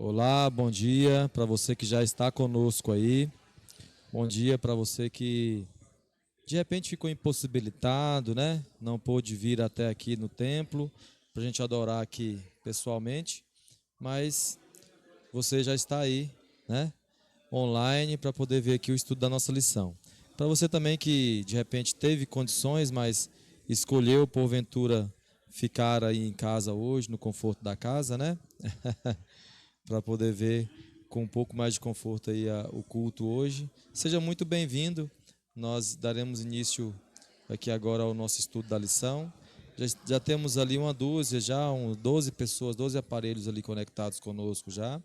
Olá, bom dia para você que já está conosco aí. Bom dia para você que de repente ficou impossibilitado, né? Não pôde vir até aqui no templo para a gente adorar aqui pessoalmente, mas você já está aí, né? Online para poder ver aqui o estudo da nossa lição. Para você também que de repente teve condições, mas escolheu porventura ficar aí em casa hoje, no conforto da casa, né? Para poder ver com um pouco mais de conforto aí o culto hoje. Seja muito bem-vindo. Nós daremos início aqui agora ao nosso estudo da lição. Já temos ali uma dúzia, já 12 pessoas, 12 aparelhos ali conectados conosco já,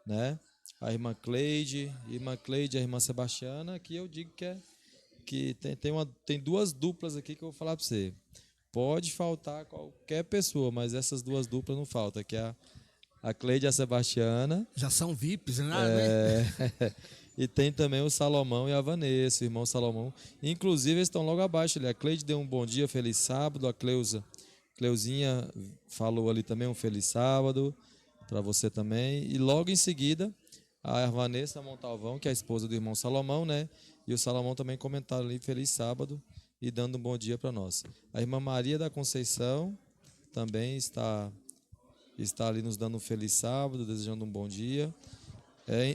né? A irmã Cleide e a irmã Sebastiana, que eu digo que tem duas duplas aqui que eu vou falar para você. Pode faltar qualquer pessoa, mas essas duas duplas não faltam, que é a Cleide e a Sebastiana. Já são VIPs, né? E tem também o Salomão e a Vanessa, o irmão Salomão. Inclusive, eles estão logo abaixo ali. A Cleide deu um bom dia, feliz sábado. A Cleuzinha falou ali também um feliz sábado para você também. E logo em seguida, a Vanessa Montalvão, que é a esposa do irmão Salomão, né? E o Salomão também comentaram ali feliz sábado e dando um bom dia para nós. A irmã Maria da Conceição também está ali nos dando um feliz sábado, desejando um bom dia.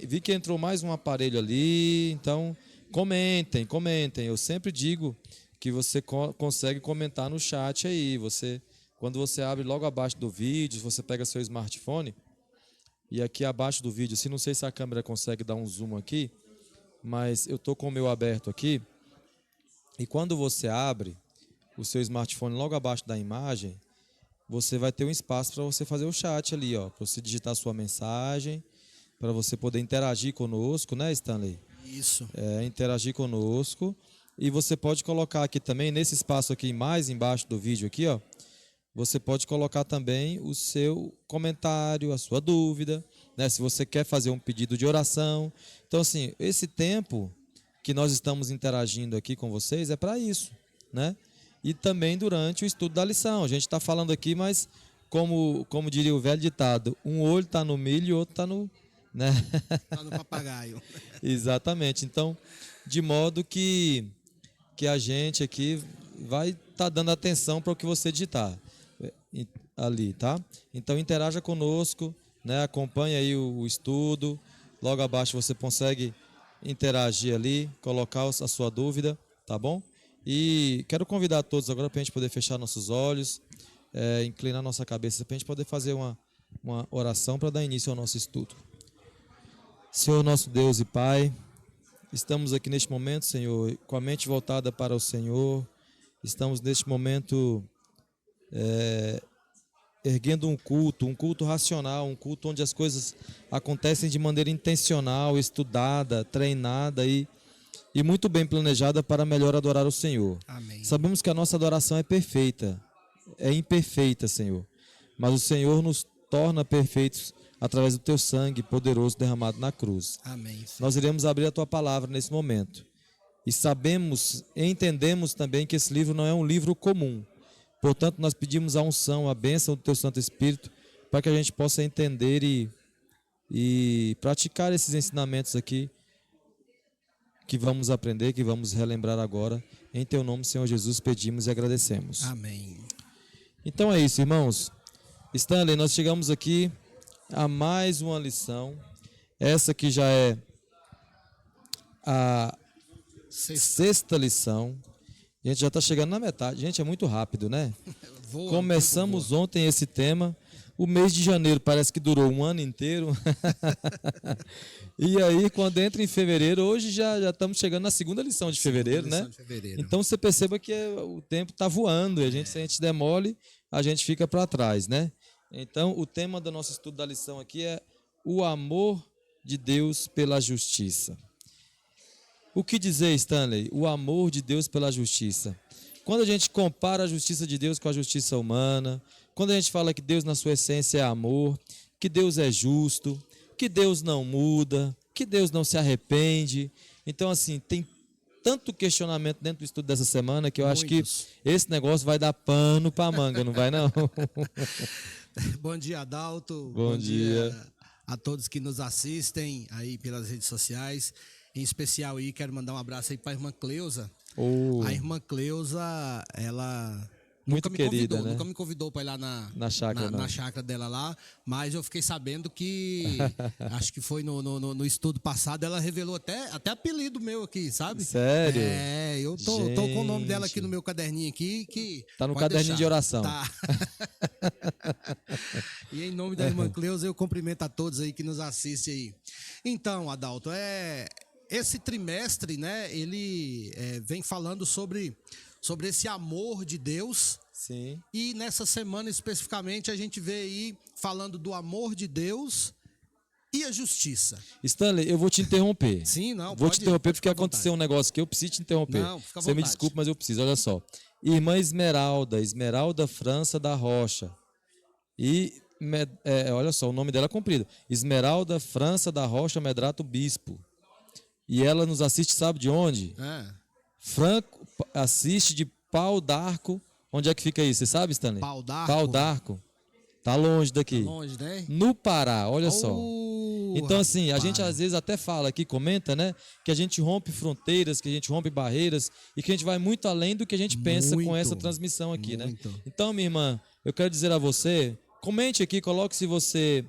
Vi que entrou mais um aparelho ali, então comentem. Eu sempre digo que você consegue comentar no chat aí. Quando você abre logo abaixo do vídeo, você pega seu smartphone e aqui abaixo do vídeo, não sei se a câmera consegue dar um zoom aqui, mas eu tô com o meu aberto aqui. E quando você abre o seu smartphone logo abaixo da imagem, você vai ter um espaço para você fazer o chat ali, ó, para você digitar sua mensagem, para você poder interagir conosco, né, Stanley? Isso. Interagir conosco. E você pode colocar aqui também, nesse espaço aqui mais embaixo do vídeo aqui, ó, você pode colocar também o seu comentário, a sua dúvida, né, se você quer fazer um pedido de oração. Então, assim, esse tempo que nós estamos interagindo aqui com vocês é para isso, né? E também durante o estudo da lição. A gente está falando aqui, mas como diria o velho ditado, um olho está no milho e o outro está no... né? Tá no papagaio. Exatamente. Então, de modo que a gente aqui vai estar dando atenção para o que você digitar ali, tá? Então, interaja conosco, né? Acompanhe aí o estudo. Logo abaixo você consegue interagir ali, colocar a sua dúvida, tá bom? E quero convidar todos agora para a gente poder fechar nossos olhos, inclinar nossa cabeça, para a gente poder fazer uma oração para dar início ao nosso estudo. Senhor nosso Deus e Pai, estamos aqui neste momento, Senhor, com a mente voltada para o Senhor. Estamos neste momento erguendo um culto racional, um culto onde as coisas acontecem de maneira intencional, estudada, treinada e muito bem planejada para melhor adorar o Senhor. Amém. Sabemos que a nossa adoração é perfeita, é imperfeita, Senhor, mas o Senhor nos torna perfeitos através do Teu sangue poderoso derramado na cruz. Amém. Nós iremos abrir a Tua palavra nesse momento e entendemos também que esse livro não é um livro comum. Portanto, nós pedimos a unção, a bênção do Teu Santo Espírito para que a gente possa entender e praticar esses ensinamentos aqui que vamos aprender, que vamos relembrar agora. Em Teu nome, Senhor Jesus, pedimos e agradecemos. Amém. Então é isso, irmãos. Stanley, nós chegamos aqui a mais uma lição. Essa que já é a sexta lição. A gente já está chegando na metade. Gente, é muito rápido, né? Começamos ontem esse tema. O mês de janeiro parece que durou um ano inteiro. E aí, quando entra em fevereiro, hoje já estamos chegando na segunda lição de fevereiro, né? Então você perceba que o tempo está voando. E se a gente demole, a gente fica para trás, né? Então, o tema do nosso estudo da lição aqui é o amor de Deus pela justiça. O que dizer, Stanley? O amor de Deus pela justiça. Quando a gente compara a justiça de Deus com a justiça humana, quando a gente fala que Deus na sua essência é amor, que Deus é justo, que Deus não muda, que Deus não se arrepende. Então, assim, tem tanto questionamento dentro do estudo dessa semana que eu acho que esse negócio vai dar pano para manga, não vai não? Bom dia, Adalto. Bom dia. a todos que nos assistem aí pelas redes sociais. Em especial aí, quero mandar um abraço aí para a irmã Cleusa. Oh, A irmã Cleusa, ela muito querida, né? nunca me convidou para ir lá Na chácara, não. na chácara dela lá, mas eu fiquei sabendo que, acho que foi no estudo passado, ela revelou até apelido meu aqui, sabe? Sério? Eu tô com o nome dela aqui no meu caderninho aqui, que Tá no pode caderninho de deixar. oração. Tá. E em nome da irmã Cleusa, eu cumprimento a todos aí que nos assistem aí. Então, Adalto, esse trimestre, né, ele vem falando sobre esse amor de Deus. Sim. E nessa semana especificamente a gente vê aí falando do amor de Deus e a justiça. Stanley, eu vou te interromper. Sim, não, Vou pode- te interromper pode porque ficar à aconteceu um negócio que eu preciso te interromper. Não, fica à Você me vontade. desculpa, mas eu preciso. Olha só. Irmã Esmeralda França da Rocha. Olha só, o nome dela é comprido. Esmeralda França da Rocha Medrato Bispo. E ela nos assiste, sabe de onde? Franco assiste de Pau d'Arco. Onde é que fica isso? Você sabe, Stanley? Pau d'Arco? Pau d'Arco. Tá longe daqui. Longe, né? No Pará, olha só. Então, assim, a rapaz. gente às vezes até fala aqui, comenta, né? Que a gente rompe fronteiras, que a gente rompe barreiras e que a gente vai muito além do que a gente pensa com Muito, essa transmissão aqui, né? muito. Então, minha irmã, eu quero dizer a você, comente aqui, coloque se você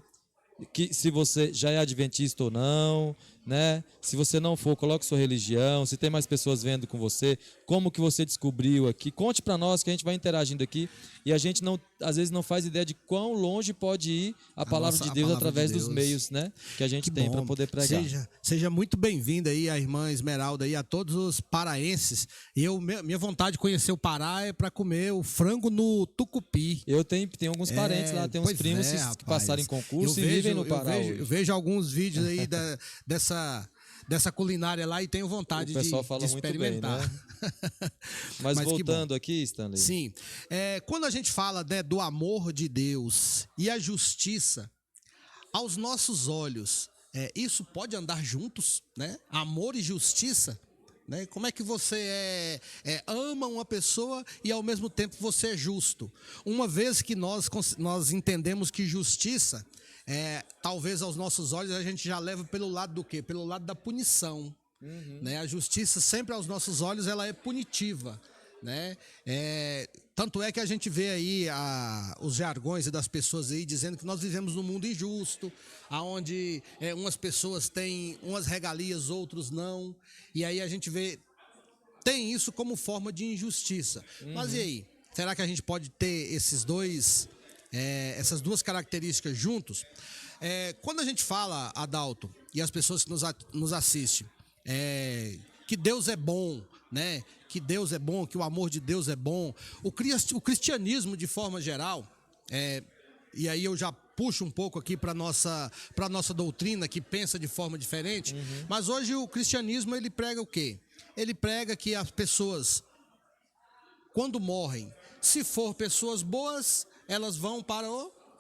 já é adventista ou não, né? Se você não for, coloque sua religião, se tem mais pessoas vendo com você, como que você descobriu aqui. Conte para nós que a gente vai interagindo aqui e a gente às vezes não faz ideia de quão longe pode ir a palavra de Deus palavra através de dos Deus. meios, né? Que a gente tem bom. para poder pregar. Seja muito bem-vinda aí a irmã Esmeralda e a todos os paraenses. Minha vontade de conhecer o Pará é para comer o frango no tucupi. Eu tenho alguns parentes lá, tem uns Pois primos que rapaz. passaram em concurso Eu e vivem vejo- no Pará eu hoje. vejo alguns vídeos aí dessa culinária lá e tenho vontade O pessoal de fala muito bem, experimentar. né? Mas Mas que bom. voltando aqui, Stanley. Sim. Quando a gente fala, né, do amor de Deus e a justiça, aos nossos olhos, isso pode andar juntos, né? Amor e justiça, né? Como é que você ama uma pessoa e ao mesmo tempo você é justo? Uma vez que nós entendemos que justiça, talvez aos nossos olhos a gente já leva pelo lado do quê? Pelo lado da punição. Né? A justiça sempre aos nossos olhos ela é punitiva, né? Tanto é que a gente vê aí os jargões das pessoas aí dizendo que nós vivemos num mundo injusto, aonde umas pessoas têm umas regalias, outros não, e aí a gente tem isso como forma de injustiça. Mas e aí? Será que a gente pode ter essas duas características juntos? Quando a gente fala, Adalto, e as pessoas que nos assistem, que Deus é bom, né? Que Deus é bom, que o amor de Deus é bom. O cristianismo, de forma geral, e aí eu já puxo um pouco aqui para nossa doutrina, que pensa de forma diferente, mas hoje o cristianismo, ele prega o quê? Ele prega que as pessoas, quando morrem, se for pessoas boas, elas vão para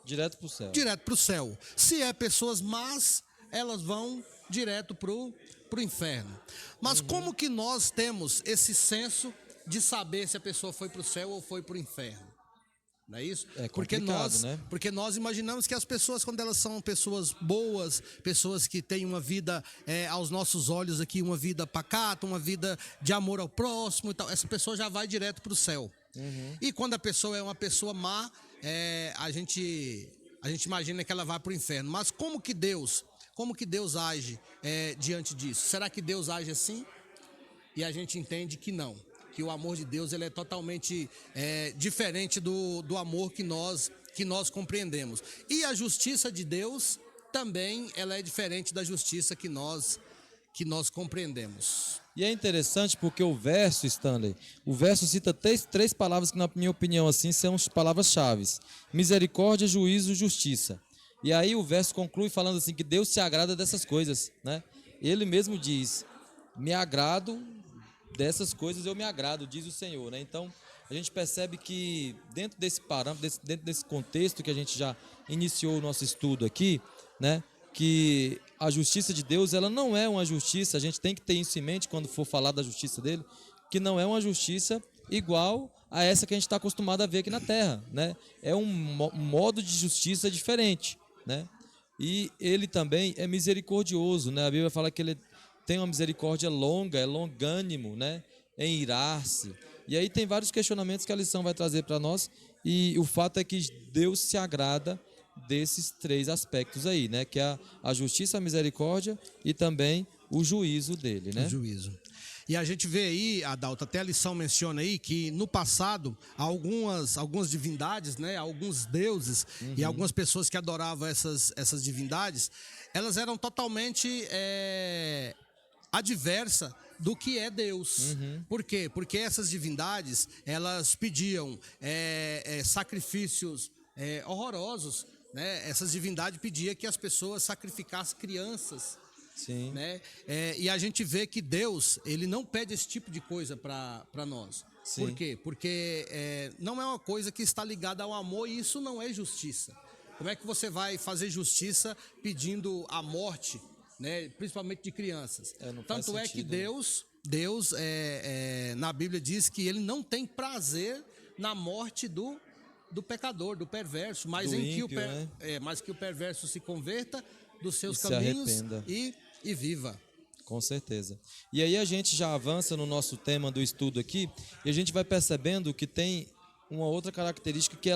Direto pro céu. direto para o céu. Se é pessoas más, elas vão direto para o inferno. Mas como que nós temos esse senso de saber se a pessoa foi para o céu ou foi para o inferno? Não é isso? É complicado, né? Porque nós imaginamos que as pessoas, quando elas são pessoas boas, pessoas que têm uma vida, aos nossos olhos aqui, uma vida pacata, uma vida de amor ao próximo e tal, essa pessoa já vai direto para o céu. E quando a pessoa é uma pessoa má, a gente imagina que ela vai para o inferno. Mas como que Deus age diante disso? Será que Deus age assim? E a gente entende que não, que o amor de Deus ele é totalmente diferente do amor que nós compreendemos. E a justiça de Deus também ela é diferente da justiça que nós compreendemos. E é interessante porque o verso, Stanley, o verso cita três palavras que, na minha opinião, assim, são palavras-chave: misericórdia, juízo, justiça. E aí o verso conclui falando assim que Deus se agrada dessas coisas, né? Ele mesmo diz: me agrado dessas coisas, eu me agrado, diz o Senhor, né? Então, a gente percebe que dentro desse parâmetro, dentro desse contexto que a gente já iniciou o nosso estudo aqui, né? Que a justiça de Deus, ela não é uma justiça, a gente tem que ter isso em mente quando for falar da justiça dele, que não é uma justiça igual a essa que a gente está acostumado a ver aqui na Terra, né? É um modo de justiça diferente, né? E ele também é misericordioso, né? A Bíblia fala que ele tem uma misericórdia longa, é longânimo, né? Em irar-se. E aí tem vários questionamentos que a lição vai trazer para nós. E o fato é que Deus se agrada desses três aspectos aí, né? Que é a justiça, a misericórdia e também o juízo dele, né? O juízo. E a gente vê aí, Adalto, até a lição menciona aí que no passado algumas divindades, né, alguns deuses e algumas pessoas que adoravam essas divindades, elas eram totalmente adversa do que é Deus. Por quê? Porque essas divindades, elas pediam sacrifícios horrorosos, né? Essas divindades pediam que as pessoas sacrificassem crianças. Sim. Né? E a gente vê que Deus, ele não pede esse tipo de coisa para nós. Sim. Por quê? Porque não é uma coisa que está ligada ao amor e isso não é justiça. Como é que você vai fazer justiça pedindo a morte, né? Principalmente de crianças? Tanto é que Deus na Bíblia diz que ele não tem prazer na morte do pecador, do perverso, mas mas que o perverso se converta dos seus caminhos e viva. Com certeza. E aí a gente já avança no nosso tema do estudo aqui e a gente vai percebendo que tem uma outra característica que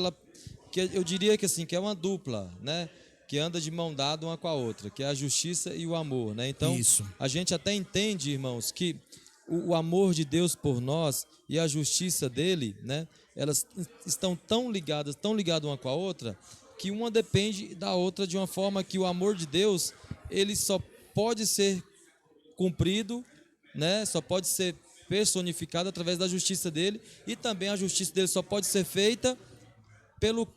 eu diria que assim, que é uma dupla, né? Que anda de mão dada uma com a outra, que é a justiça e o amor, né? Então, a gente até entende, irmãos, que o amor de Deus por nós e a justiça dele, né? Elas estão tão ligadas uma com a outra, que uma depende da outra de uma forma que o amor de Deus, ele só pode ser cumprido, né? Só pode ser personificado através da justiça dele, e também a justiça dele só pode ser feita pelo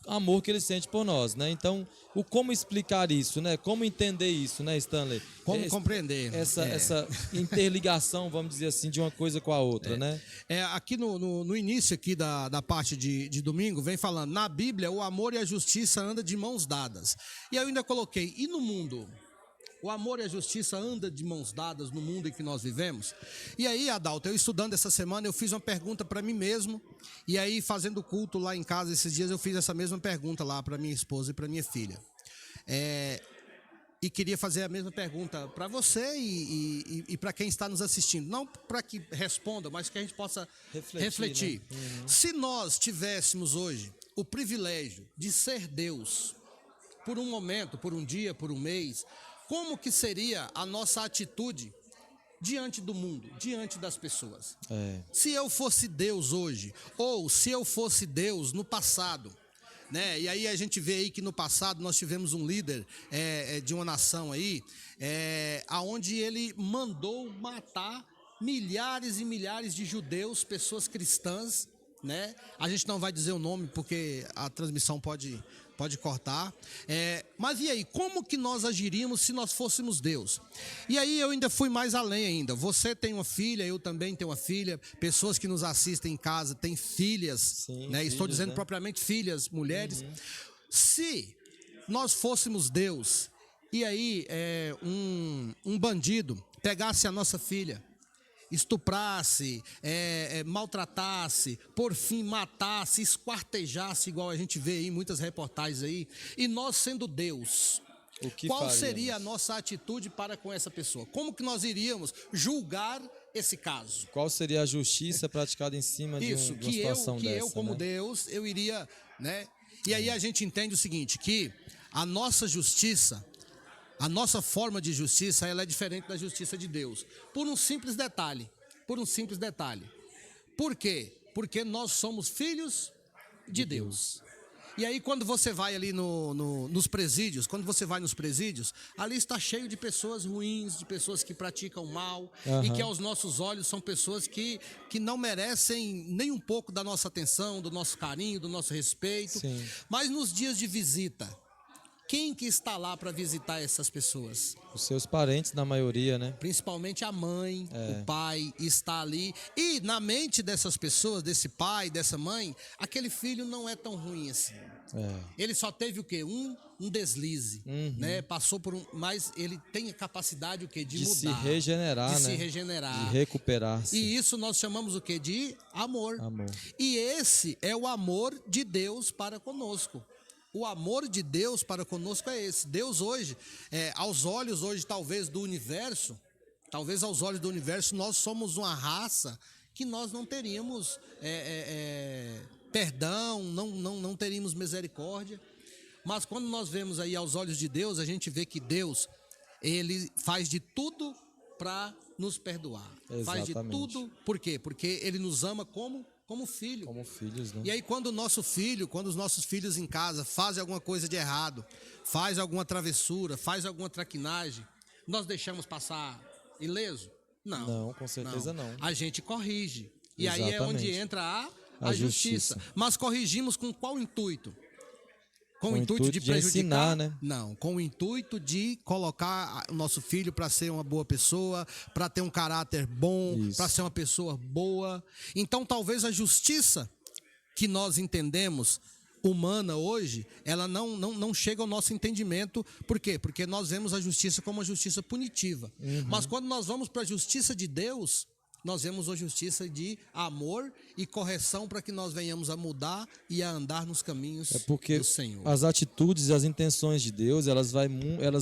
amor que ele sente por nós, né? Então, como explicar isso, né? Como entender isso, né, Stanley? Como compreender essa interligação, vamos dizer assim, de uma coisa com a outra, né? Aqui no início aqui da parte de domingo, vem falando, na Bíblia o amor e a justiça andam de mãos dadas. E eu ainda coloquei, e no mundo? O amor e a justiça andam de mãos dadas no mundo em que nós vivemos? E aí, Adalto, eu estudando essa semana, eu fiz uma pergunta para mim mesmo. E aí, fazendo culto lá em casa esses dias, eu fiz essa mesma pergunta lá para minha esposa e para minha filha. E queria fazer a mesma pergunta para você e para quem está nos assistindo. Não para que responda, mas que a gente possa refletir. Né? Se nós tivéssemos hoje o privilégio de ser Deus, por um momento, por um dia, por um mês, como que seria a nossa atitude diante do mundo, diante das pessoas? Se eu fosse Deus hoje, ou se eu fosse Deus no passado, né? E aí a gente vê aí que no passado nós tivemos um líder de uma nação aí, aonde ele mandou matar milhares e milhares de judeus, pessoas cristãs, né? A gente não vai dizer o nome porque a transmissão pode cortar. Mas e aí, como que nós agiríamos se nós fôssemos Deus? E aí eu ainda fui mais além ainda. Você tem uma filha, eu também tenho uma filha. Pessoas que nos assistem em casa têm filhas. Sim, né? Estou dizendo né? propriamente filhas, mulheres. Se nós fôssemos Deus, e aí um bandido pegasse a nossa filha, estuprasse, maltratasse, por fim matasse, esquartejasse, igual a gente vê aí em muitas reportagens aí, e nós sendo Deus, qual seria a nossa atitude para com essa pessoa? Como que nós iríamos julgar esse caso? Qual seria a justiça praticada em cima de uma situação dessa? Eu como Deus, eu iria, né? E aí a gente entende o seguinte, que a nossa justiça, a nossa forma de justiça, ela é diferente da justiça de Deus. Por um simples detalhe. Por quê? Porque nós somos filhos de Deus. E aí quando você vai ali nos presídios, ali está cheio de pessoas ruins, de pessoas que praticam mal, e que aos nossos olhos são pessoas que não merecem nem um pouco da nossa atenção, do nosso carinho, do nosso respeito. Sim. Mas nos dias de visita, quem que está lá para visitar essas pessoas? Os seus parentes, na maioria, né? Principalmente a mãe, o pai está ali. E na mente dessas pessoas, desse pai, dessa mãe, aquele filho não é tão ruim assim. Ele só teve o quê? Um deslize, né? Passou por mas ele tem a capacidade o quê? De mudar. Se regenerar, de né? se regenerar. De recuperar-se. E isso nós chamamos o quê? De amor. Amor. E esse é o amor de Deus para conosco. o amor de Deus para conosco é esse. Deus hoje, aos olhos hoje talvez do universo, talvez aos olhos do universo, nós somos uma raça que nós não teríamos perdão, não teríamos misericórdia. Mas quando nós vemos aí aos olhos de Deus, a gente vê que Deus, Ele faz de tudo para nos perdoar. Exatamente. Faz de tudo, por quê? Porque Ele nos ama como filho. Como filhos, né? E aí quando os nossos filhos em casa fazem alguma coisa de errado, faz alguma travessura, faz alguma traquinagem, nós deixamos passar ileso? Não. Não, com certeza não. A gente corrige. E aí é Exatamente. onde entra a justiça. Mas corrigimos com qual intuito? Com o intuito de prejudicar? Ensinar, né? Não, com o intuito de colocar o nosso filho para ser uma boa pessoa, para ter um caráter bom, para ser uma pessoa boa. Então, talvez a justiça que nós entendemos humana hoje, ela não chega ao nosso entendimento. Por quê? Porque nós vemos a justiça como uma justiça punitiva. Mas quando nós vamos para a justiça de Deus, nós vemos a justiça de amor e correção para que nós venhamos a mudar e a andar nos caminhos do Senhor. As atitudes e as intenções de Deus, elas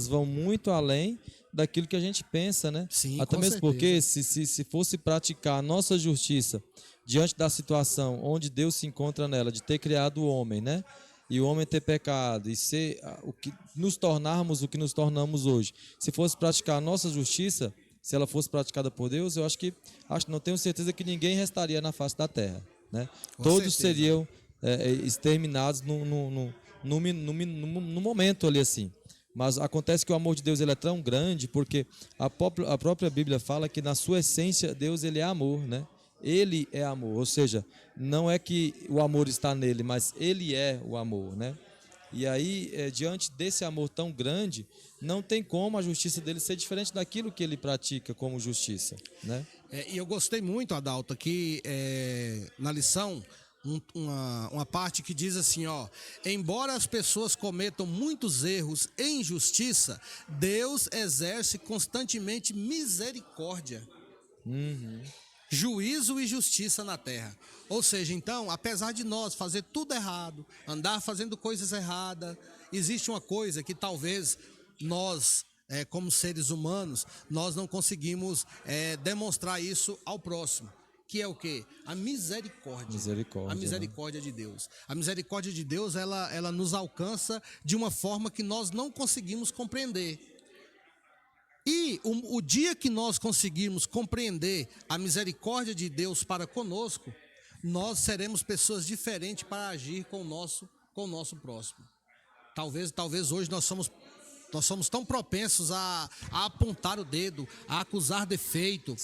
vão muito além daquilo que a gente pensa, né? Sim, até com mesmo certeza. porque se fosse praticar a nossa justiça diante da situação onde Deus se encontra nela, de ter criado o homem, né? E o homem ter pecado e ser o que nos tornarmos o que nos tornamos hoje. Se fosse praticar a nossa justiça, se ela fosse praticada por Deus, eu não tenho certeza que ninguém restaria na face da terra, né? Todos seriam exterminados no momento ali assim. Mas acontece que o amor de Deus ele é tão grande porque a própria Bíblia fala que na sua essência Deus ele é amor, né? Ele é amor, ou seja, não é que o amor está nele, mas ele é o amor, né? E aí, diante desse amor tão grande, não tem como a justiça dele ser diferente daquilo que ele pratica como justiça, né? E eu gostei muito, Adalto, aqui na lição, uma parte que diz assim, ó: embora as pessoas cometam muitos erros em justiça, Deus exerce constantemente misericórdia. Juízo e justiça na terra. Ou seja, então, apesar de nós fazer tudo errado, andar fazendo coisas erradas, existe uma coisa que talvez nós, como seres humanos, nós não conseguimos demonstrar isso ao próximo. Que é o quê? A misericórdia. A misericórdia de Deus. A misericórdia de Deus, ela nos alcança de uma forma que nós não conseguimos compreender. E o dia que nós conseguirmos compreender a misericórdia de Deus para conosco, nós seremos pessoas diferentes para agir com o nosso próximo. Talvez hoje nós somos tão propensos a apontar o dedo, a acusar defeito,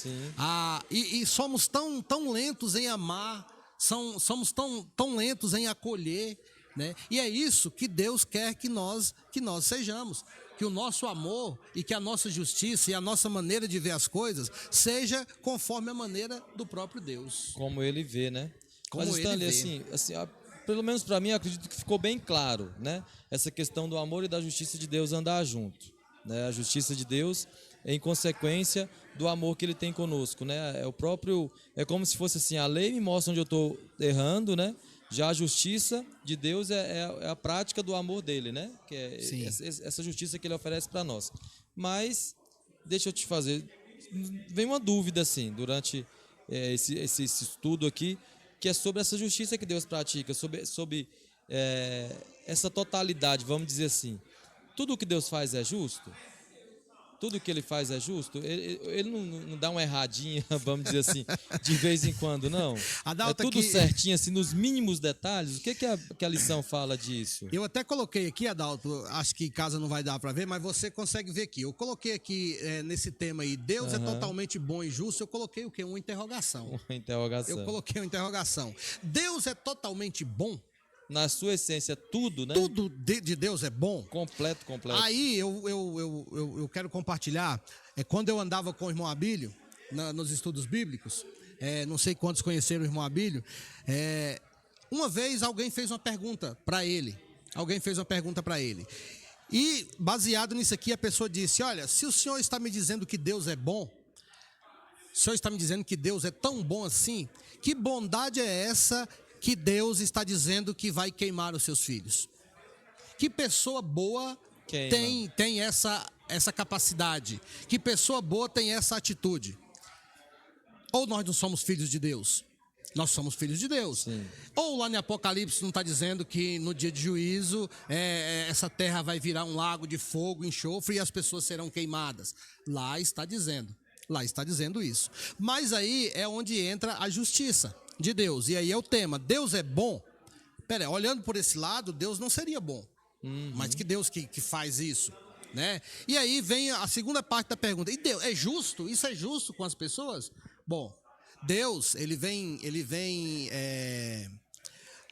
e somos tão lentos em amar, somos tão lentos em acolher, né? E é isso que Deus quer que nós sejamos. Que o nosso amor e que a nossa justiça e a nossa maneira de ver as coisas seja conforme a maneira do próprio Deus. Como ele vê, né? Como Mas, Stanley, ele vê. assim, pelo menos para mim, acredito que ficou bem claro, né? Essa questão do amor e da justiça de Deus andar junto, né? A justiça de Deus em consequência do amor que ele tem conosco, né? É como se fosse assim, a lei me mostra onde eu estou errando, né? Já a justiça de Deus é a prática do amor dele, né? Que é essa justiça que ele oferece para nós. Mas, deixa eu te fazer, vem uma dúvida assim, durante esse estudo aqui, que é sobre essa justiça que Deus pratica, sobre essa totalidade, vamos dizer assim. Tudo o que Deus faz é justo? Tudo que ele faz é justo? Ele não dá uma erradinha, vamos dizer assim, de vez em quando, não? Adalto, é tudo aqui certinho, assim, nos mínimos detalhes? O que a lição fala disso? Eu até coloquei aqui, Adalto, acho que em casa não vai dar para ver, mas você consegue ver aqui. Eu coloquei aqui nesse tema aí, Deus é totalmente bom e justo, eu coloquei o quê? Uma interrogação. Uma interrogação. Eu coloquei uma interrogação. Deus é totalmente bom? Na sua essência, tudo, né? Tudo de Deus é bom? Completo. Aí eu quero compartilhar, quando eu andava com o irmão Abílio, nos estudos bíblicos, não sei quantos conheceram o irmão Abílio, uma vez alguém fez uma pergunta para ele. E baseado nisso aqui, a pessoa disse: olha, se o senhor está me dizendo que Deus é bom, o senhor está me dizendo que Deus é tão bom assim, que bondade é essa que Deus está dizendo que vai queimar os seus filhos? Que pessoa boa Queima. tem essa capacidade? Que pessoa boa tem essa atitude? Ou nós não somos filhos de Deus? Nós somos filhos de Deus. Sim. Ou lá no Apocalipse não está dizendo que no dia de juízo essa terra vai virar um lago de fogo, enxofre e as pessoas serão queimadas. Lá está dizendo isso. Mas aí é onde entra a justiça de Deus. E aí é o tema. Deus é bom? Pera aí, olhando por esse lado, Deus não seria bom. Mas que Deus que faz isso, né? E aí vem a segunda parte da pergunta. E Deus, é justo? Isso é justo com as pessoas? Bom, Deus, ele vem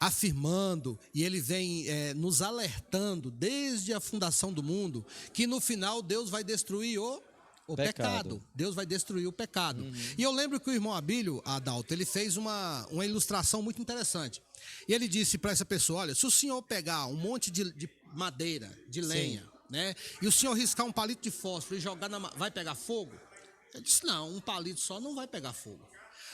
afirmando e ele vem nos alertando desde a fundação do mundo que no final Deus vai destruir o pecado. Deus vai destruir o pecado. E eu lembro que o irmão Abílio, Adalto, ele fez uma ilustração muito interessante. E ele disse para essa pessoa, olha, se o senhor pegar um monte de madeira, de lenha, né, e o senhor riscar um palito de fósforo e jogar vai pegar fogo? Ele disse, não, um palito só não vai pegar fogo.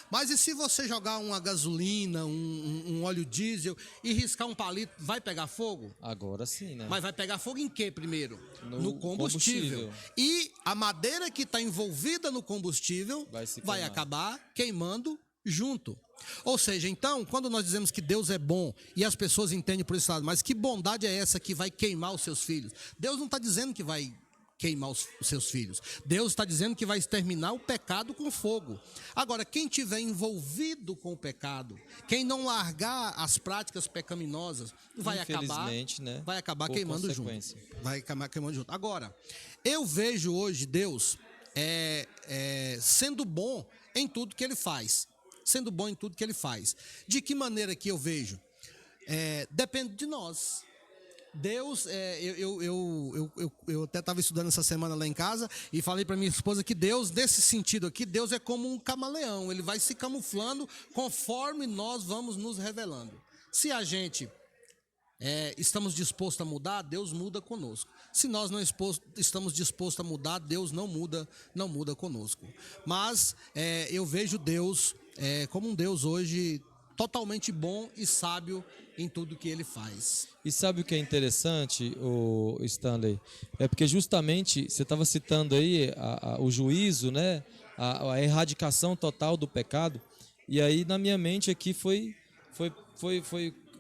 Mas e se você jogar uma gasolina, um óleo diesel e riscar um palito, vai pegar fogo? Agora sim, né? Mas vai pegar fogo em quê primeiro? No combustível. E a madeira que está envolvida no combustível vai acabar queimando junto. Ou seja, então, quando nós dizemos que Deus é bom e as pessoas entendem por esse lado, mas que bondade é essa que vai queimar os seus filhos? Deus não está dizendo que vai queimar os seus filhos. Deus está dizendo que vai exterminar o pecado com fogo. Agora, quem tiver envolvido com o pecado, quem não largar as práticas pecaminosas, vai acabar queimando junto. Vai acabar queimando junto. Agora, eu vejo hoje Deus sendo bom em tudo que ele faz. Sendo bom em tudo que ele faz. De que maneira que eu vejo? Depende de nós. Deus, eu até estava estudando essa semana lá em casa e falei para minha esposa que Deus, nesse sentido aqui, Deus é como um camaleão. Ele vai se camuflando conforme nós vamos nos revelando. Se a gente estamos dispostos a mudar, Deus muda conosco. Se nós não estamos dispostos a mudar, Deus não muda conosco. Mas eu vejo Deus como um Deus hoje totalmente bom e sábio em tudo que ele faz. E sabe o que é interessante, o Stanley? É porque justamente você estava citando aí o juízo, né? A erradicação total do pecado. E aí na minha mente aqui foi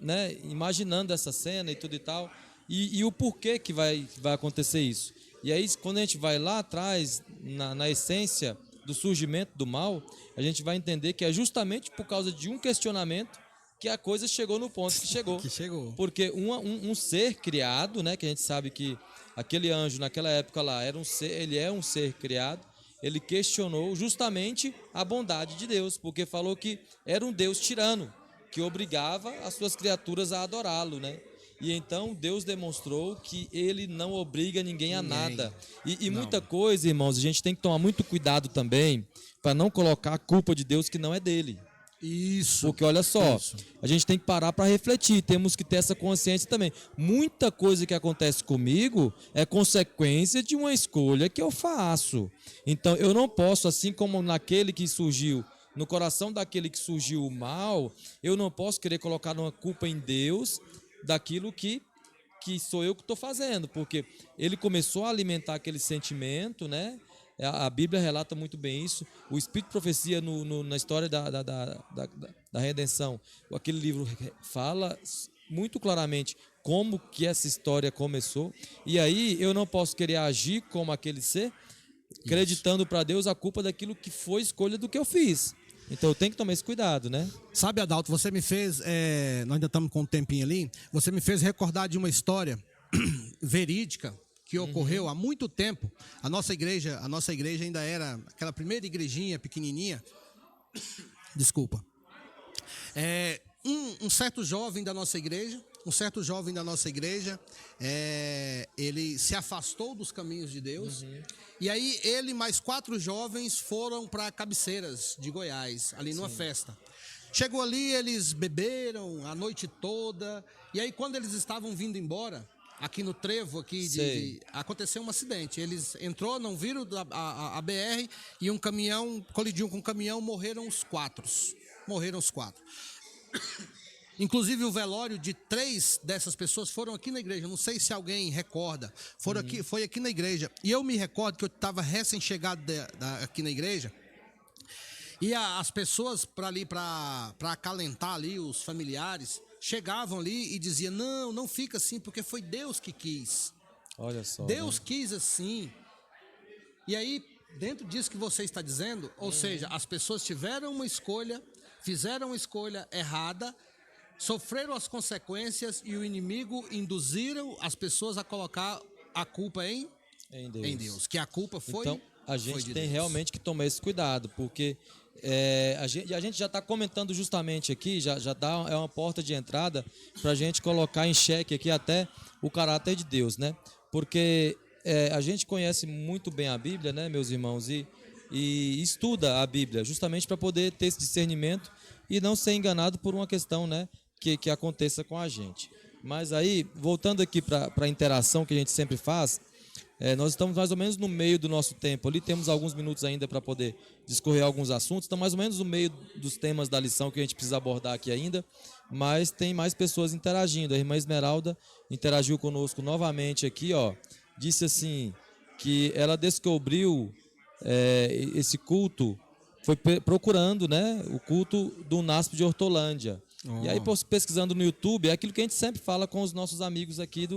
né? Imaginando essa cena e tudo e tal. E o porquê que vai acontecer isso. E aí quando a gente vai lá atrás, na essência do surgimento do mal, a gente vai entender que é justamente por causa de um questionamento que a coisa chegou no ponto que chegou. Porque um ser criado, né, que a gente sabe que aquele anjo naquela época lá ele é um ser criado, ele questionou justamente a bondade de Deus, porque falou que era um Deus tirano, que obrigava as suas criaturas a adorá-lo, né? E então Deus demonstrou que ele não obriga ninguém a nada. E muita coisa, irmãos, a gente tem que tomar muito cuidado também para não colocar a culpa de Deus que não é dele. Isso. Porque olha só, a gente tem que parar para refletir, temos que ter essa consciência também. Muita coisa que acontece comigo é consequência de uma escolha que eu faço. Então eu não posso, assim como naquele que surgiu, no coração daquele que surgiu o mal, eu não posso querer colocar uma culpa em Deus daquilo que sou eu que estou fazendo, porque ele começou a alimentar aquele sentimento, né? A Bíblia relata muito bem isso. O Espírito de Profecia na história da redenção, aquele livro fala muito claramente como que essa história começou. E aí eu não posso querer agir como aquele ser, acreditando para Deus a culpa daquilo que foi escolha do que eu fiz. Então eu tenho que tomar esse cuidado, né? Sabe, Adalto, você me fez, nós ainda estamos com um tempinho ali, você me fez recordar de uma história verídica que ocorreu há muito tempo. A nossa igreja ainda era aquela primeira igrejinha pequenininha. Desculpa. Um certo jovem da nossa igreja, ele se afastou dos caminhos de Deus. E aí ele mais 4 jovens foram para Cabeceiras de Goiás, ali numa festa. Chegou ali, eles beberam a noite toda. E aí quando eles estavam vindo embora, aqui no trevo aconteceu um acidente. Eles não viram a BR e um caminhão colidiu com um caminhão, morreram os 4. Inclusive o velório de 3 dessas pessoas foram aqui na igreja. Não sei se alguém recorda. Foi aqui na igreja. E eu me recordo que eu estava recém-chegado aqui na igreja. E as pessoas para acalentar ali os familiares chegavam ali e diziam: não fica assim, porque foi Deus que quis. Olha só. Deus quis assim. E aí, dentro disso que você está dizendo, ou seja, as pessoas tiveram uma escolha, fizeram uma escolha errada, sofreram as consequências e o inimigo induziram as pessoas a colocar a culpa em Deus. Que a culpa foi. Então, a gente tem Deus. realmente que tomar esse cuidado, porque a gente já está comentando justamente aqui, já é uma porta de entrada para a gente colocar em xeque aqui até o caráter de Deus, né? Porque a gente conhece muito bem a Bíblia, né, meus irmãos, e estuda a Bíblia justamente para poder ter esse discernimento e não ser enganado por uma questão, né, que aconteça com a gente. Mas aí, voltando aqui para a interação que a gente sempre faz, nós estamos mais ou menos no meio do nosso tempo ali, temos alguns minutos ainda para poder discorrer alguns assuntos, estamos mais ou menos no meio dos temas da lição que a gente precisa abordar aqui ainda, mas tem mais pessoas interagindo. A irmã Esmeralda interagiu conosco novamente aqui, ó, disse assim, que ela descobriu esse culto, foi procurando, né, o culto do NASP de Hortolândia. E aí, pesquisando no YouTube, é aquilo que a gente sempre fala com os nossos amigos aqui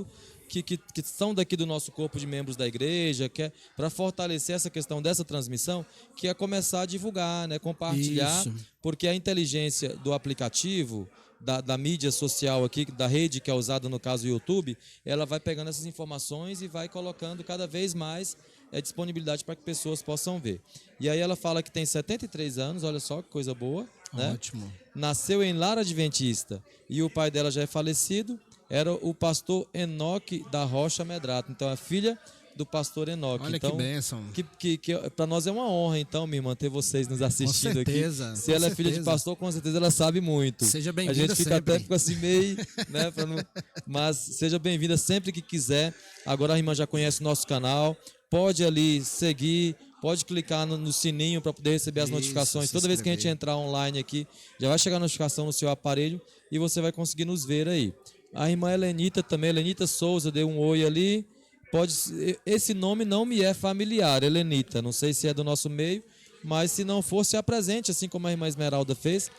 que são daqui do nosso corpo de membros da igreja, que é para fortalecer essa questão dessa transmissão, que é começar a divulgar, né, compartilhar, porque a inteligência do aplicativo, da mídia social aqui, da rede que é usada no caso do YouTube, ela vai pegando essas informações e vai colocando cada vez mais disponibilidade para que pessoas possam ver. E aí ela fala que tem 73 anos, olha só que coisa boa, né? Ótimo. Nasceu em lar adventista e o pai dela já é falecido, era o pastor Enoque da Rocha Medrato, então é filha do pastor Enoque. Olha então, que bênção. Que para nós é uma honra, então, minha irmã, ter vocês nos assistindo com certeza, aqui. Se ela é filha de pastor, com certeza ela sabe muito. Seja bem-vinda. A gente fica sempre. até assim meio, né? Mas seja bem-vinda sempre que quiser. Agora a irmã já conhece o nosso canal, pode ali seguir, pode clicar no sininho para poder receber as notificações. Toda vez que a gente entrar online aqui, já vai chegar a notificação no seu aparelho e você vai conseguir nos ver aí. A irmã Helenita também, Helenita Souza, deu um oi ali. Esse nome não me é familiar, Helenita. Não sei se é do nosso meio, mas se não for, se apresente, assim como a irmã Esmeralda fez,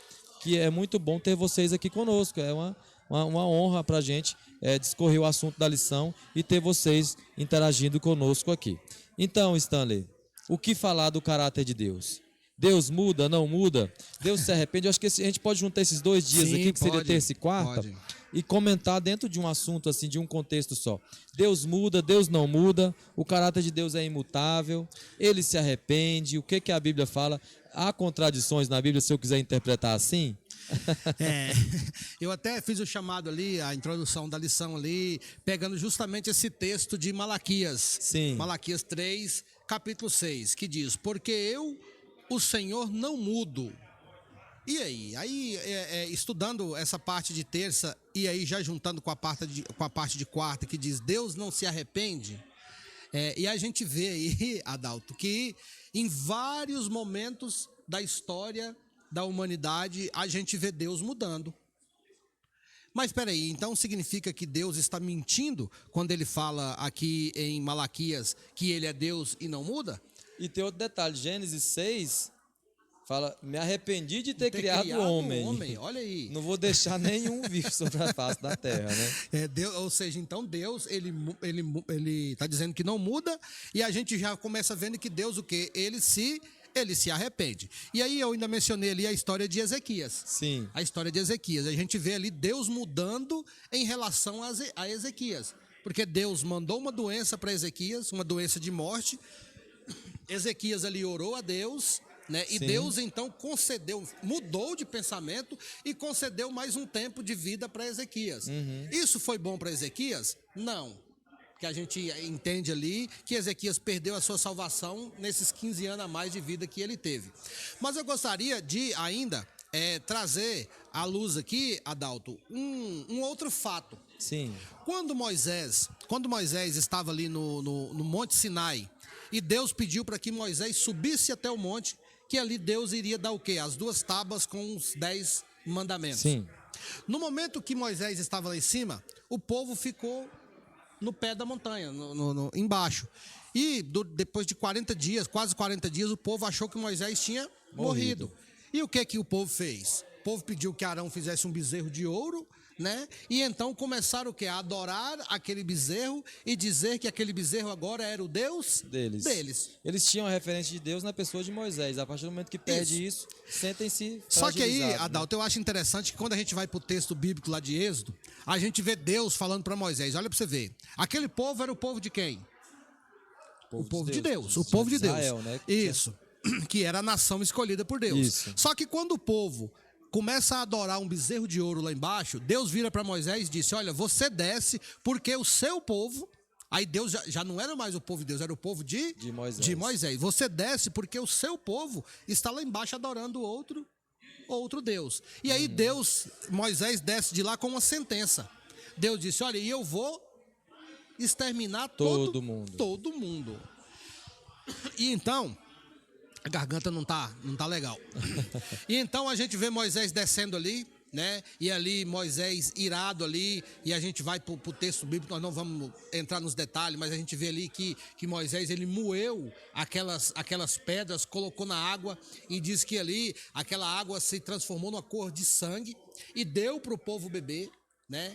que é muito bom ter vocês aqui conosco. É uma honra para a gente discorrer o assunto da lição e ter vocês interagindo conosco aqui. Então, Stanley, o que falar do caráter de Deus? Deus muda, não muda? Deus se arrepende? Eu acho que a gente pode juntar esses 2 dias aqui, que seria terça e quarta, e comentar dentro de um assunto, assim, de um contexto só. Deus muda, Deus não muda, o caráter de Deus é imutável, ele se arrepende, o que a Bíblia fala? Há contradições na Bíblia, se eu quiser interpretar assim? Eu até fiz o chamado ali, a introdução da lição ali, pegando justamente esse texto de Malaquias. Sim. Malaquias 3, capítulo 6, que diz: porque eu, o Senhor, não mudo. E aí estudando essa parte de terça e aí já juntando com a parte de quarta, que diz Deus não se arrepende, e a gente vê aí, Adalto, que em vários momentos da história da humanidade a gente vê Deus mudando. Mas espera aí, então significa que Deus está mentindo quando ele fala aqui em Malaquias que ele é Deus e não muda? E tem outro detalhe, Gênesis 6 fala, me arrependi de ter criado o homem. Olha aí. Não vou deixar nenhum vir sobre a face da terra, né? Deus, ou seja, então Deus, ele está dizendo que não muda, e a gente já começa vendo que Deus, o quê? Ele se arrepende. E aí eu ainda mencionei ali a história de Ezequias. Sim. A história de Ezequias. A gente vê ali Deus mudando em relação a Ezequias. Porque Deus mandou uma doença para Ezequias, uma doença de morte. Ezequias ali orou a Deus, né? E Deus então concedeu, mudou de pensamento e concedeu mais um tempo de vida para Ezequias. Isso foi bom para Ezequias? Não. Que a gente entende ali que Ezequias perdeu a sua salvação nesses 15 anos a mais de vida que ele teve. Mas eu gostaria de ainda trazer à luz aqui, Adalto, um outro fato. Sim. Quando Moisés estava ali no Monte Sinai, e Deus pediu para que Moisés subisse até o monte, que ali Deus iria dar o quê? As 2 tábuas com os 10 mandamentos. Sim. No momento que Moisés estava lá em cima, o povo ficou no pé da montanha, embaixo. E depois de 40 dias, quase 40 dias, o povo achou que Moisés tinha morrido. E o que o povo fez? O povo pediu que Arão fizesse um bezerro de ouro, né? E então começaram o quê? A adorar aquele bezerro e dizer que aquele bezerro agora era o Deus deles. Eles tinham a referência de Deus na pessoa de Moisés. A partir do momento que perde isso sentem-se fragilizados. Só que aí, Adalto, eu acho interessante que quando a gente vai para o texto bíblico lá de Êxodo, a gente vê Deus falando para Moisés. Olha para você ver. Aquele povo era o povo de quem? O povo de Deus. O povo de Deus. Israel, né? Isso. Que era a nação escolhida por Deus. Isso. Só que quando o povo começa a adorar um bezerro de ouro lá embaixo, Deus vira para Moisés e disse, olha, você desce porque o seu povo... Aí Deus já não era mais o povo de Deus, era o povo de Moisés. Você desce porque o seu povo está lá embaixo adorando outro Deus. E aí Moisés desce de lá com uma sentença. Deus disse, olha, e eu vou exterminar todo mundo. E então... A garganta não tá legal. E então a gente vê Moisés descendo ali, né? E ali Moisés irado ali, e a gente vai pro texto bíblico, nós não vamos entrar nos detalhes, mas a gente vê ali que Moisés, ele moeu aquelas pedras, colocou na água, e diz que ali aquela água se transformou numa cor de sangue, e deu pro povo beber, né?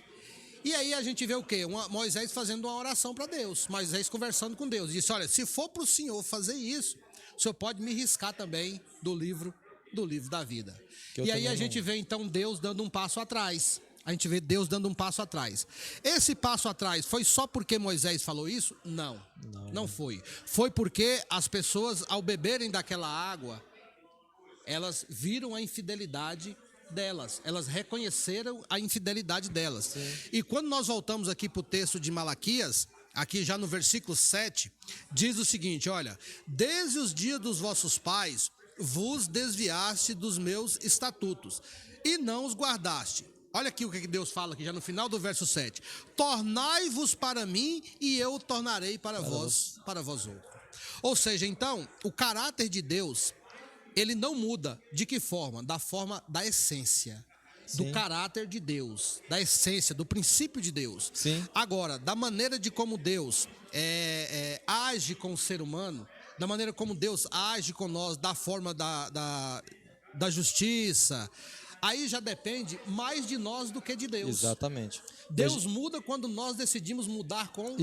E aí a gente vê o quê? Moisés fazendo uma oração para Deus, Moisés conversando com Deus, disse, olha, se for pro Senhor fazer isso, o senhor pode me riscar também do livro da vida. E aí a gente vê então Deus dando um passo atrás. Esse passo atrás foi só porque Moisés falou isso? Não foi. Foi porque as pessoas, ao beberem daquela água, elas viram a infidelidade delas. Elas reconheceram a infidelidade delas. Sim. E quando nós voltamos aqui para o texto de Malaquias, aqui já no versículo 7, diz o seguinte, olha, desde os dias dos vossos pais, vos desviaste dos meus estatutos, e não os guardaste. Olha aqui o que Deus fala aqui já no final do verso 7. Tornai-vos para mim, e eu tornarei para vós outro. Ou seja, então, o caráter de Deus, ele não muda. De que forma? Da forma da essência. Sim. Do caráter de Deus, da essência, do princípio de Deus. Sim. Agora, da maneira de como Deus age com o ser humano, da maneira como Deus age com nós, da forma da justiça, aí já depende mais de nós do que de Deus. Exatamente. Deus muda quando nós decidimos mudar com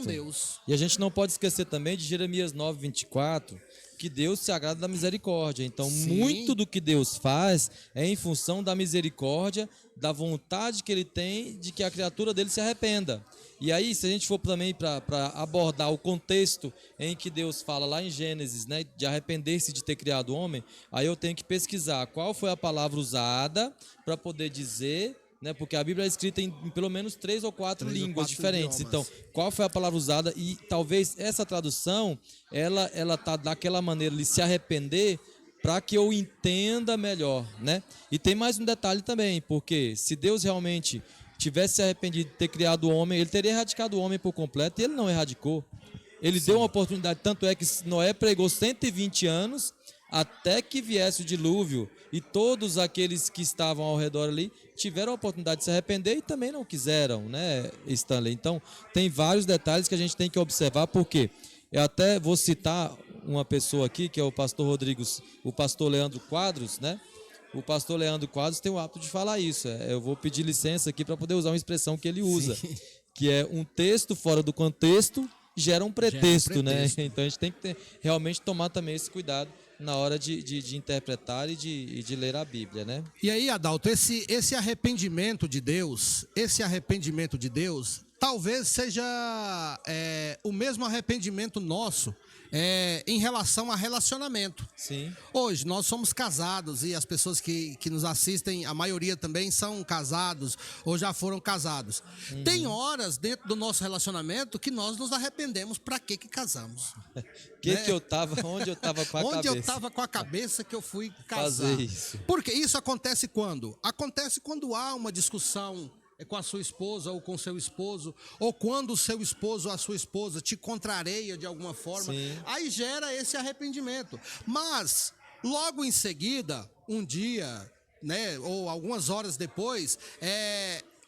Deus. E a gente não pode esquecer também de Jeremias 9:24, que Deus se agrada da misericórdia. Então, muito do que Deus faz é em função da misericórdia, da vontade que Ele tem de que a criatura dele se arrependa. E aí, se a gente for também para abordar o contexto em que Deus fala lá em Gênesis, né, de arrepender-se de ter criado o homem, aí eu tenho que pesquisar qual foi a palavra usada para poder dizer, né, porque a Bíblia é escrita em pelo menos 3 ou 4 línguas diferentes. Idiomas. Então, qual foi a palavra usada? E talvez essa tradução, ela tá daquela maneira de se arrepender para que eu entenda melhor, né? E tem mais um detalhe também, porque se Deus realmente tivesse se arrependido de ter criado o homem, ele teria erradicado o homem por completo, e ele não erradicou. Ele deu uma oportunidade, tanto é que Noé pregou 120 anos até que viesse o dilúvio, e todos aqueles que estavam ao redor ali tiveram a oportunidade de se arrepender e também não quiseram, né, Stanley? Então, tem vários detalhes que a gente tem que observar, porque eu até vou citar uma pessoa aqui, que é o pastor Leandro Quadros, né? O pastor Leandro Quadros tem o hábito de falar isso. Eu vou pedir licença aqui para poder usar uma expressão que ele usa, que é um texto fora do contexto gera um pretexto, né? Então a gente tem que realmente tomar também esse cuidado na hora de interpretar e de ler a Bíblia, né? E aí, Adalto, esse arrependimento de Deus, talvez seja o mesmo arrependimento nosso em relação a relacionamento. Sim. Hoje, nós somos casados e as pessoas que nos assistem, a maioria também são casados ou já foram casados. Uhum. Tem horas dentro do nosso relacionamento que nós nos arrependemos. Para que casamos? Que eu tava, onde eu tava com a cabeça? Onde eu tava com a cabeça que eu fui casar. Fazer isso. Porque isso acontece quando? Acontece quando há uma discussão com a sua esposa ou com o seu esposo, ou quando o seu esposo ou a sua esposa te contraria de alguma forma. Sim. Aí gera esse arrependimento. Mas, logo em seguida, um dia, né, ou algumas horas depois,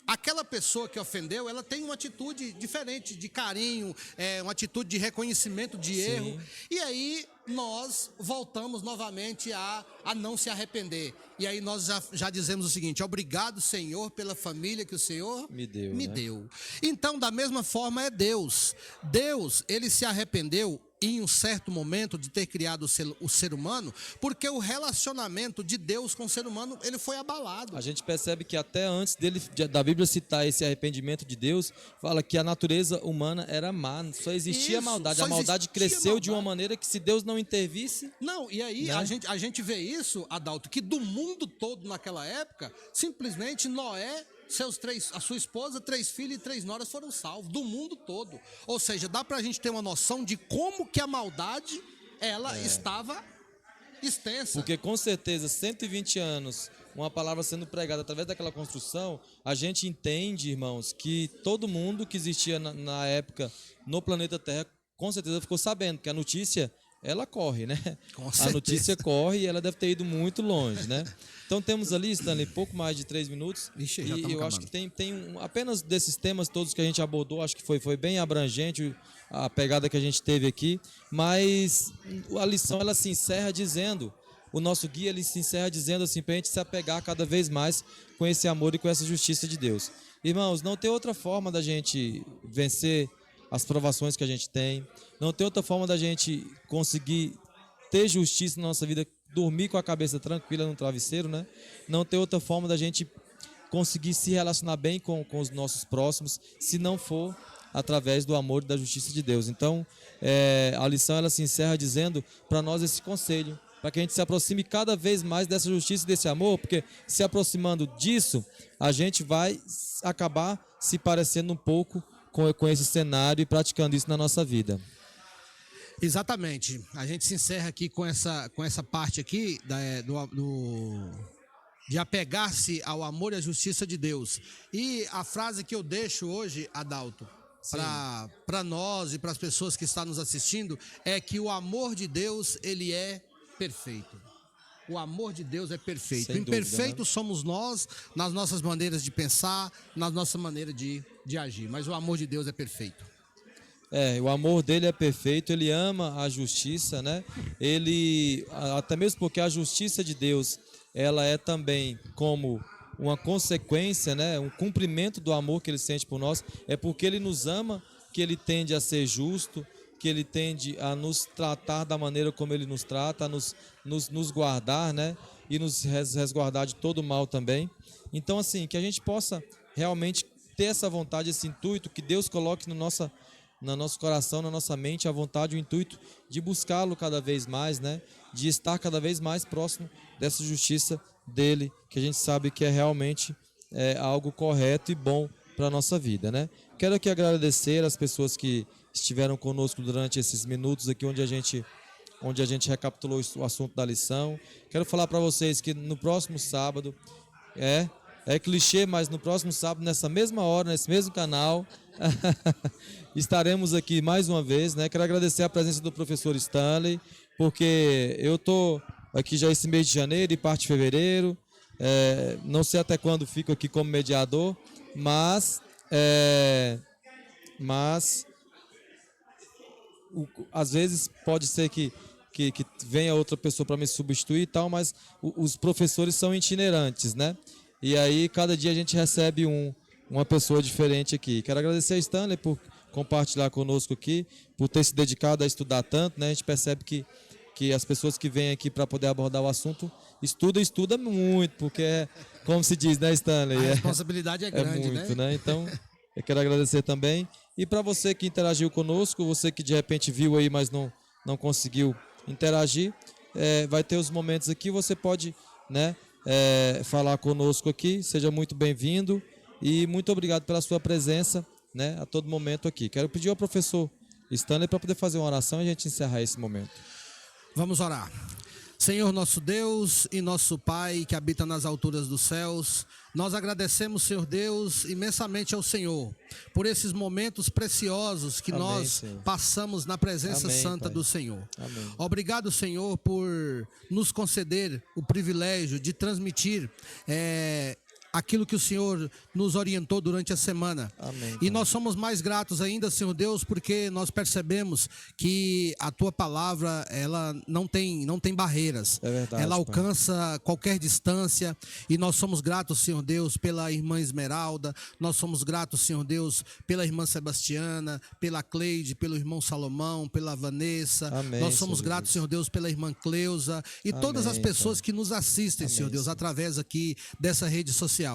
aquela pessoa que ofendeu, ela tem uma atitude diferente de carinho, uma atitude de reconhecimento de erro. E aí nós voltamos novamente a não se arrepender. E aí nós já dizemos o seguinte: obrigado, Senhor, pela família que o Senhor me deu. Então, da mesma forma é Deus. Deus, ele se arrependeu em um certo momento de ter criado o ser humano, porque o relacionamento de Deus com o ser humano, ele foi abalado. A gente percebe que até antes da Bíblia citar esse arrependimento de Deus, fala que a natureza humana era má, só existia maldade. A maldade cresceu de uma maneira que, se Deus não intervisse... Não, e aí, né? a gente vê isso, Adalto, que do mundo todo naquela época, simplesmente Noé, a sua esposa, 3 filhos e 3 noras foram salvos, do mundo todo. Ou seja, dá pra gente ter uma noção de como que a maldade, ela estava extensa. Porque com certeza, 120 anos, uma palavra sendo pregada através daquela construção, a gente entende, irmãos, que todo mundo que existia na época no planeta Terra, com certeza ficou sabendo, que a notícia... ela corre, né? A notícia corre e ela deve ter ido muito longe, né? Então temos ali, Stanley, pouco mais de 3 minutos. Ixi, e eu acho que tem apenas desses temas todos que a gente abordou, acho que foi bem abrangente a pegada que a gente teve aqui, mas a lição, ela se encerra dizendo, o nosso guia, ele se encerra dizendo assim, para a gente se apegar cada vez mais com esse amor e com essa justiça de Deus. Irmãos, não tem outra forma da gente vencer as provações que a gente tem, não tem outra forma da gente conseguir ter justiça na nossa vida, dormir com a cabeça tranquila no travesseiro, né? Não tem outra forma da gente conseguir se relacionar bem com os nossos próximos, se não for através do amor e da justiça de Deus. Então, a lição, ela se encerra dizendo para nós esse conselho, para que a gente se aproxime cada vez mais dessa justiça e desse amor, porque se aproximando disso, a gente vai acabar se parecendo um pouco com esse cenário e praticando isso na nossa vida. Exatamente. A gente se encerra aqui com essa parte aqui de apegar-se ao amor e à justiça de Deus. E a frase que eu deixo hoje, Adalto, para nós e para as pessoas que estão nos assistindo, é que o amor de Deus, ele é perfeito. O amor de Deus é perfeito. Sem Imperfeitos dúvida, né? somos nós, nas nossas maneiras de pensar, na nossa maneira de agir. Mas o amor de Deus é perfeito. O amor dele é perfeito, ele ama a justiça, né? Ele, até mesmo porque a justiça de Deus, ela é também como uma consequência, né? Um cumprimento do amor que ele sente por nós. É porque ele nos ama que ele tende a ser justo, que ele tende a nos tratar da maneira como ele nos trata, a nos guardar, né? E nos resguardar de todo mal também. Então, assim, que a gente possa realmente ter essa vontade, esse intuito, que Deus coloque no nosso coração, na nossa mente, a vontade, o intuito de buscá-lo cada vez mais, né? De estar cada vez mais próximo dessa justiça dele, que a gente sabe que é realmente algo correto e bom para a nossa vida, né? Quero aqui agradecer as pessoas que estiveram conosco durante esses minutos aqui, onde a gente recapitulou o assunto da lição. Quero falar para vocês que no próximo sábado, é clichê, mas no próximo sábado, nessa mesma hora, nesse mesmo canal, estaremos aqui mais uma vez, né? Quero agradecer a presença do professor Stanley, porque eu estou aqui já esse mês de janeiro e parte de fevereiro, não sei até quando fico aqui como mediador, mas às vezes pode ser que venha outra pessoa para me substituir e tal, mas os professores são itinerantes, né? E aí cada dia a gente recebe uma pessoa diferente aqui. Quero agradecer a Stanley por compartilhar conosco aqui, por ter se dedicado a estudar tanto, né? A gente percebe que as pessoas que vêm aqui para poder abordar o assunto estuda muito, porque como se diz, né, Stanley? A responsabilidade é grande, muito, né? Então, eu quero agradecer também. E para você que interagiu conosco, você que de repente viu aí, mas não conseguiu interagir, vai ter os momentos aqui, você pode, né, falar conosco aqui. Seja muito bem-vindo e muito obrigado pela sua presença, né, a todo momento aqui. Quero pedir ao professor Stanley para poder fazer uma oração e a gente encerrar esse momento. Vamos orar. Senhor nosso Deus e nosso Pai que habita nas alturas dos céus, nós agradecemos, Senhor Deus, imensamente ao Senhor por esses momentos preciosos que Amém, nós Senhor. passamos na presença Amém, santa Pai. do Senhor. Amém. Obrigado, Senhor, por nos conceder o privilégio de transmitir aquilo que o Senhor nos orientou durante a semana. Amém, E Pai. nós somos mais gratos ainda, Senhor Deus, porque nós percebemos que a Tua palavra, ela não tem barreiras. É verdade, ela Pai. alcança qualquer distância. E nós somos gratos, Senhor Deus, pela irmã Esmeralda. Nós somos gratos, Senhor Deus, pela irmã Sebastiana, pela Cleide, pelo irmão Salomão, pela Vanessa. Amém, Nós somos Senhor gratos, Jesus. Senhor Deus, pela irmã Cleusa e todas as Amém, pessoas Pai. que nos assistem, Amém, Senhor Deus, Senhor. através aqui dessa rede social.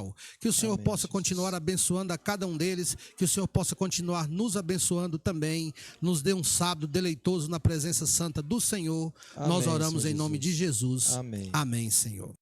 Que o Senhor Amém, possa Jesus. continuar abençoando a cada um deles, que o Senhor possa continuar nos abençoando também, nos dê um sábado deleitoso na presença santa do Senhor. Nós Amém, oramos Senhor em nome de Jesus. Jesus. Amém. Amém, Senhor.